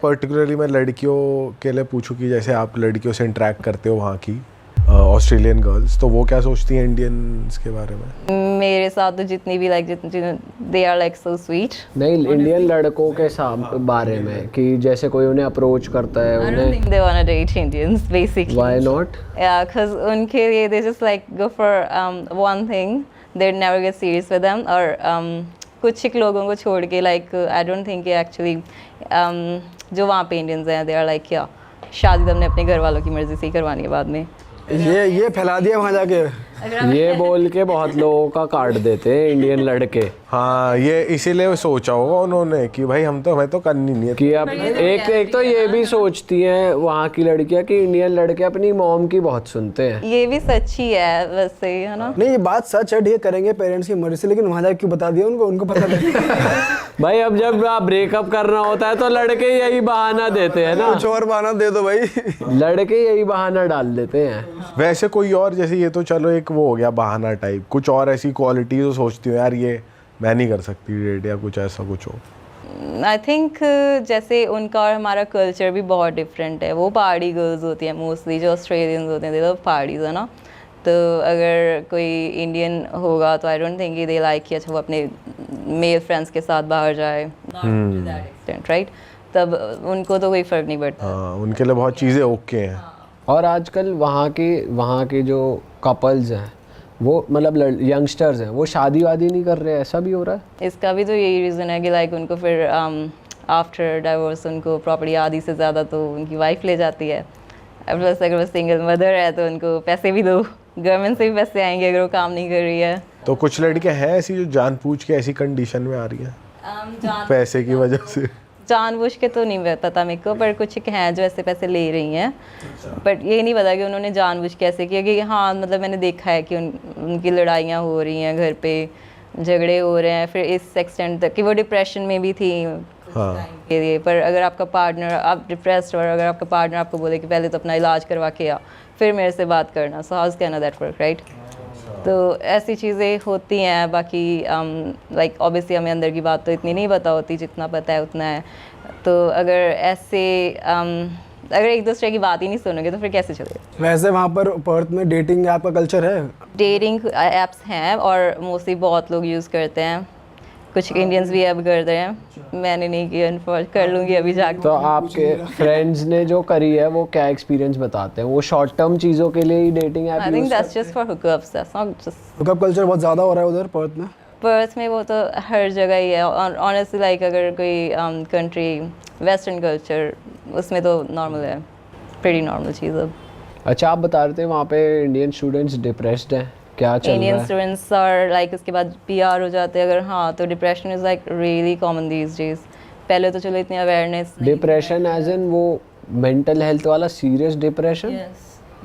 Particularly मैं लड़कियों के लिए पूछूं कि जैसे आप लड़कियों से इंटरेक्ट करते हो वहाँ की ऑस्ट्रेलियन गर्ल्स, तो वो क्या सोचती हैं इंडियंस के बारे में? मेरे साथ तो जितनी भी like they are like so sweet. नहीं, इंडियन लड़कों के बारे में कि जैसे कोई उन्हें अप्रोच करता है, I don't think they wanna date Indians basically. Why not? Yeah, because उनके लिए they just like go for one thing, they never get serious with them। और कुछ एक लोगों को छोड़ के like I don't think actually जो वहाँ पे Indians हैं they are like yeah, शादी तो हमने अपने घर वालों की मर्जी से ही करवानी है बाद में। ये फैला दिया वहाँ जाके। ये बोल के बहुत लोगों का काट देते हैं इंडियन लड़के हाँ, ये इसीलिए सोचा होगा उन्होंने कि भाई हमें तो करनी नहीं है। कि अब एक तो ये भी सोचती हैं वहाँ की लड़कियाँ कि इंडियन लड़के अपनी मॉम की बहुत सुनते हैं। ये भी सच्ची है वैसे, है ना? नहीं, ये बात सच है, ये करेंगे पेरेंट्स की मर्जी से, लेकिन वहाँ जाके क्यों बता दिया उनको पता नहीं। भाई अब जब ब्रेकअप करना होता है तो लड़के यही बहाना देते हैं ना, कुछ और बहाना दे दो भाई। लड़के यही बहाना डाल देते हैं। वैसे कोई और, जैसे ये तो चलो एक वो हो गया बहाना टाइप, कुछ और ऐसी क्वालिटी जो सोचती हो यार ये मैं नहीं कर सकती डेट, या कुछ ऐसा कुछ हो? आई थिंक जैसे उनका और हमारा कल्चर भी बहुत डिफरेंट है। वो पहाड़ी गर्ल्स होती हैं मोस्टली, जो ऑस्ट्रेलियंस होते हैं दे लव पार्टीज, है ना? तो अगर कोई इंडियन होगा तो I don't think they like कि अच्छा वो अपने मेल फ्रेंड्स के साथ बाहर जाए, राइट? तब उनको तो कोई फ़र्क नहीं पड़ता। हाँ, उनके लिए बहुत चीज़ें ओके हैं। और आजकल वहाँ के जो कपल्स हैं वो मतलब यंगस्टर्स हैं वो शादी वादी नहीं कर रहे, ऐसा भी हो रहा है। इसका भी तो यही रीज़न है कि लाइक उनको फिर आफ्टर डाइवोर्स उनको प्रॉपर्टी आधी से ज़्यादा तो उनकी वाइफ ले जाती है। प्लस अगर वो सिंगल मदर है तो उनको पैसे भी दो, गवर्नमेंट से भी पैसे आएंगे अगर वो काम नहीं कर रही है। तो कुछ लड़कियां हैं ऐसी जो जानबूझ के ऐसी कंडीशन में आ रही हैं पैसे की वजह से? जानबूझ के तो नहीं पता मेरे को, पर कुछ हैं जो ऐसे पैसे ले रही हैं, बट ये नहीं पता कि उन्होंने जानबूझ के ऐसे किया कि हाँ मतलब मैंने देखा है कि उनकी लड़ाइयाँ हो रही हैं, घर पे झगड़े हो रहे हैं, फिर इस एक्सटेंट तक कि वो डिप्रेशन में भी थी। हाँ। के लिए पर अगर आपका पार्टनर, आप डिप्रेस्ड और अगर आपका पार्टनर आपको बोले कि पहले तो अपना इलाज करवा के आ फिर मेरे से बात करना, so how can that work, right? तो ऐसी चीज़ें होती हैं। बाकी लाइक ऑब्वियसली हमें अंदर की बात तो इतनी नहीं पता होती, जितना पता है उतना है। तो अगर ऐसे अगर एक दूसरे की बात ही नहीं सुनोगे तो फिर कैसे चलेगा? वैसे वहाँ पर पर्थ में डेटिंग ऐप का कल्चर है? डेटिंग एप्स हैं और मोस्टली बहुत लोग यूज़ करते हैं, कुछ इंडियंस भी अब कर रहे हैं। मैंने नहीं किया, कर लूँगी अभी जाके। तो आपके फ्रेंड्स ने जो करी है वो क्या एक्सपीरियंस बताते हैं? वो शॉर्ट टर्म चीज़ों के लिए ही dating app I think that's just for hookups, that's not just. Hookup culture बहुत ज़्यादा हो रहा है उधर पर्थ में? पर्थ में वो तो हर जगह ही है ऑनेस्टली। लाइक अगर कोई कंट्री वेस्टर्न कल्चर उसमें तो नॉर्मल है, प्रीटी नॉर्मल चीज़। अब अच्छा, आप बता रहे थे वहाँ पे इंडियन स्टूडेंट्स डिप्रेस्ड हैं, क्या चल रहा है? इंडियन स्टूडेंट्स और लाइक उसके बाद पीआर हो जाते हैं अगर, हाँ तो depression is like really common these days. पहले तो चलो इतनी अवेयरनेस। डिप्रेशन एज इन वो मेंटल हेल्थ वाला सीरियस डिप्रेशन?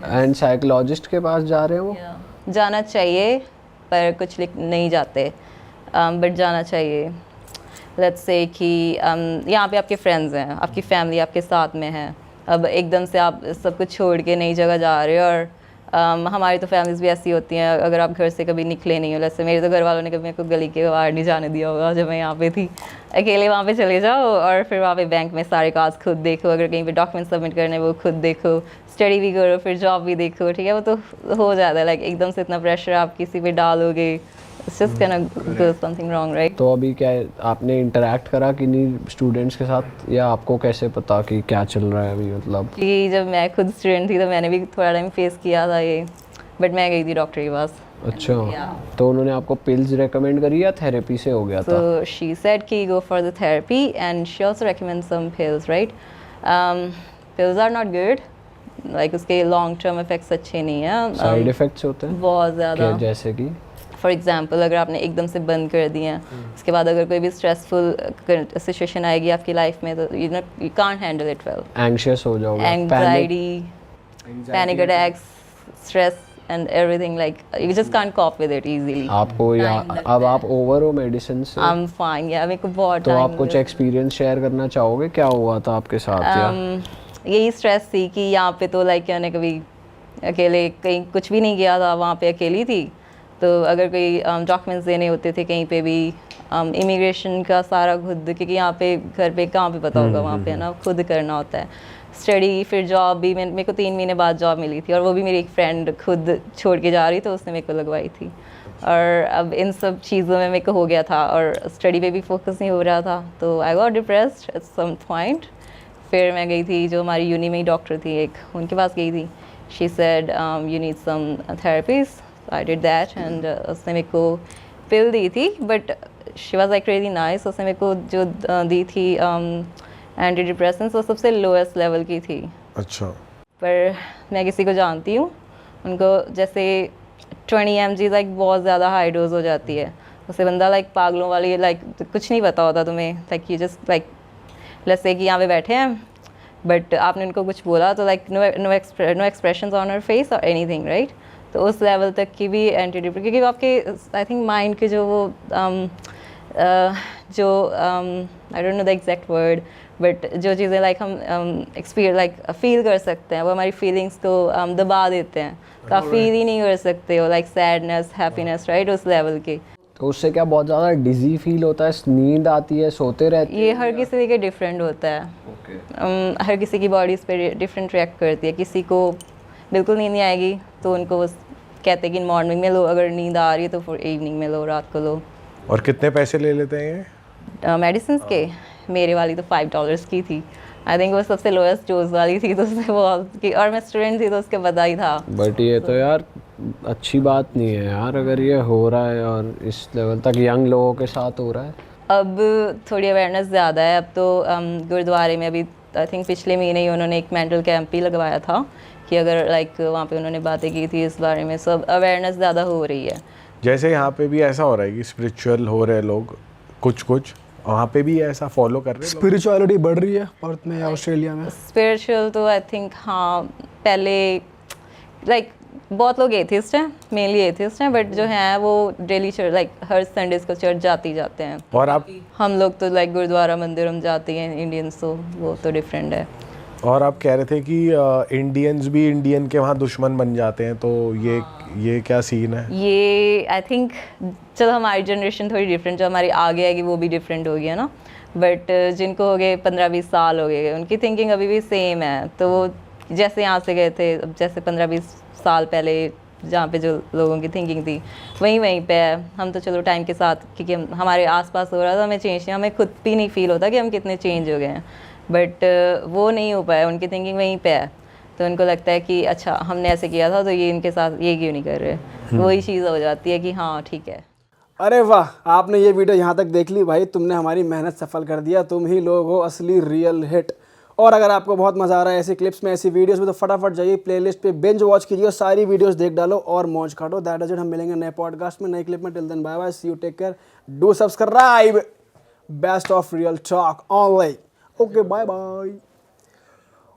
एंड साइकोलॉजिस्ट के पास जा रहे हैं वो? जाना चाहिए पर कुछ नहीं जाते, बट जाना चाहिए। लेट्स से कि यहाँ पे आपके फ्रेंड्स हैं, आपकी फैमिली आपके साथ में है, अब एकदम से आप सब कुछ छोड़ के नई जगह जा रहे हो। और हमारी तो फैमिलीज़ भी ऐसी होती हैं, अगर आप घर से कभी निकले नहीं हो, जैसे मेरे तो घर वालों ने कभी मेरे को गली के बाहर नहीं जाने दिया होगा जब मैं यहाँ पे थी। अकेले वहाँ पे चले जाओ और फिर वहाँ पे बैंक में सारे काज खुद देखो, अगर कहीं पे डॉक्यूमेंट सबमिट करने वो खुद देखो, स्टडी भी करो, फिर जॉब भी देखो, ठीक है? वो तो हो जाता है। लाइक एकदम से इतना प्रेशर आप किसी पे डालोगे, it's just gonna go something wrong, right? तो अभी क्या आपने इंटरेक्ट करा कि नहीं स्टूडेंट्स के साथ, या आपको कैसे पता कि क्या चल रहा है अभी? मतलब कि जब मैं खुद स्टूडेंट थी तो मैंने भी थोड़ा टाइम फेस किया था ये, बट मैं गई थी डॉक्टर के पास। अच्छा, तो उन्होंने आपको पिल्स रेकमेंड करी या थेरेपी से हो गया था? So she said कि go for the therapy and she also recommends some pills, right? Pills are not good, like उसके long term effects अच्छे नहीं हैं। साइड इफेक्ट्स होते हैं बहुत ज़्यादा। जैसे कि फॉर एग्जाम्पल अगर आपने एकदम से बंद कर दिए हैं, उसके बाद अगर कोई भी स्ट्रेसफुल सिचुएशन आएगी आपकी लाइफ में तो you can't handle it well. Anxious हो जाओगे, anxiety, panic attacks, stress and everything, like you just can't corp with it easily. आपको या अब आप ओवर हो मेडिसिन से? आई एम फाइन, या मेरे को बहुत तो आप कुछ एक्सपीरियंस शेयर करना चाहोगे, क्या हुआ था आपके साथ? यही स्ट्रेस थी कि यहाँ पे तो लाइक मैंने कभी अकेले कहीं कुछ भी नहीं किया था, वहाँ पे अकेली थी, तो अगर कोई डॉक्यूमेंट्स देने होते थे कहीं पे भी इमिग्रेशन का सारा खुद, क्योंकि यहाँ पे घर पे कहाँ पे पता होगा, वहाँ पे है ना, खुद करना होता है। स्टडी, फिर जॉब भी, मेरे को 3 महीने बाद जॉब मिली थी, और वो भी मेरी एक फ्रेंड खुद छोड़ के जा रही, तो उसने मेरे को लगवाई थी। और अब इन सब चीज़ों में मेरे को हो गया था, और स्टडी पे भी फोकस नहीं हो रहा था, तो I got depressed at some point. फिर मैं गई थी, जो हमारी यूनी में ही डॉक्टर थी एक, उनके पास गई थी। She said you need some therapies, I did that, and उसने मेरे को पिल दी थी, but she was like really nice. उसने मेरे को जो दी थी एंटी डिप्रेसेंट्स, वो सबसे लोएस्ट लेवल की थी। अच्छा। पर मैं किसी को जानती हूँ, उनको जैसे 20 mg लाइक बहुत ज़्यादा हाई डोज हो जाती है, उससे बंदा लाइक पागलों वाली, लाइक कुछ नहीं पता होता तुम्हें, like you just like let's say कि यहाँ पे बैठे हैं, बट आपने उनको कुछ बोला तो like no expressions on her face और एनीथिंग, राइट। तो उस लेवल तक की भी एंटी डिप्रेसेंट, क्योंकि आपके आई थिंक माइंड के जो वो जो I don't know the exact word, but जो चीज़ें लाइक हम एक्सपीरियंस लाइक फील कर सकते हैं, वो हमारी फीलिंग्स को दबा देते हैं, तो आप फील ही नहीं कर सकते हो लाइक सैडनेस, हैप्पीनेस, राइट, उस लेवल की। तो उससे क्या बहुत ज़्यादा डिजी फील होता है, नींद आती है, सोते रहते ये हर किसी के डिफरेंट होता है। हर किसी की बॉडी इस पर डिफरेंट रिएक्ट करती है। किसी को बिल्कुल नींद नहीं आएगी, तो उनको बस कहते हैं कि मॉर्निंग में लो, अगर नींद आ रही है तो फिर इवनिंग में लो, रात को लो। और कितने पैसे ले लेते हैं ये? मेडिसिन के मेरे वाली तो $5 की थी, आई थिंक वो सबसे लोएस्ट डोज वाली थी, तो उससे बहुत की, और मैं स्टूडेंट थी तो उसके पता ही था। बट ये तो यार अच्छी बात नहीं है यार, अगर ये हो रहा है और इस लेवल तक यंग लोगों के साथ हो रहा है। अब थोड़ी अवेयरनेस ज़्यादा है। अब तो गुरुद्वारे में अभी आई थिंक पिछले महीने ही उन्होंने एक मेंटल कैंप ही लगवाया था, कि अगर लाइक वहाँ पे उन्होंने बातें की थी इस बारे में, सब अवेयरनेस ज़्यादा हो रही है। जैसे यहाँ पे भी ऐसा हो रहा है कि स्पिरिचुअल हो रहे लोग कुछ, वहाँ पे भी ऐसा फॉलो कर रहे हैं? स्पिरिचुअलिटी बढ़ रही है पर्थ में या ऑस्ट्रेलिया में? स्पिरिचुअल तो आई थिंक हाँ, पहले लाइक बहुत लोग एथिस्ट हैं, मेनली एथिस्ट हैं, बट जो हैं वो डेली चर्च, लाइक हर संडेज को चर्च जाते हैं। और आप? हम लोग तो लाइक गुरुद्वारा मंदिर हम जाते हैं, इंडियंस, तो वो तो डिफरेंट है। और आप कह रहे थे कि इंडियंस भी इंडियन के वहाँ दुश्मन बन जाते हैं, तो ये क्या सीन है? ये आई थिंक चलो हमारी जनरेशन थोड़ी डिफरेंट, जो हमारी आगे आएगी वो भी डिफरेंट होगी, है ना, बट जिनको हो गए 15-20 साल हो गए, उनकी थिंकिंग अभी भी सेम है। तो वो जैसे यहाँ से गए थे, जैसे 15-20 साल पहले जहाँ पे जो लोगों की थिंकिंग थी वहीं पे है। हम तो चलो टाइम के साथ, क्योंकि हमारे आसपास हो रहा था, हमें चेंज नहीं, हमें खुद भी नहीं फील होता कि हम कितने चेंज हो गए हैं, बट वो नहीं हो पाया, उनकी थिंकिंग वहीं पे है। तो उनको लगता है कि अच्छा हमने ऐसे किया था, तो ये इनके साथ ये क्यों नहीं कर रहे, वही चीज़ हो जाती है कि हाँ ठीक है। अरे वाह, आपने ये वीडियो यहाँ तक देख ली भाई, तुमने हमारी मेहनत सफल कर दिया, तुम ही लोग हो असली रियल हिट। और अगर आपको बहुत मज़ा आ रहा है ऐसी क्लिप्स में, ऐसी वीडियोस में, तो फटाफट जाइए प्लेलिस्ट पे बिंज वॉच कीजिए, सारी वीडियोस देख डालो और मौज काटो। दैट इज इट, हम मिलेंगे नए पॉडकास्ट में, नई क्लिप में। Till then bye bye, see you, take care, do subscribe, best of Real Talk online. Okay, bye bye.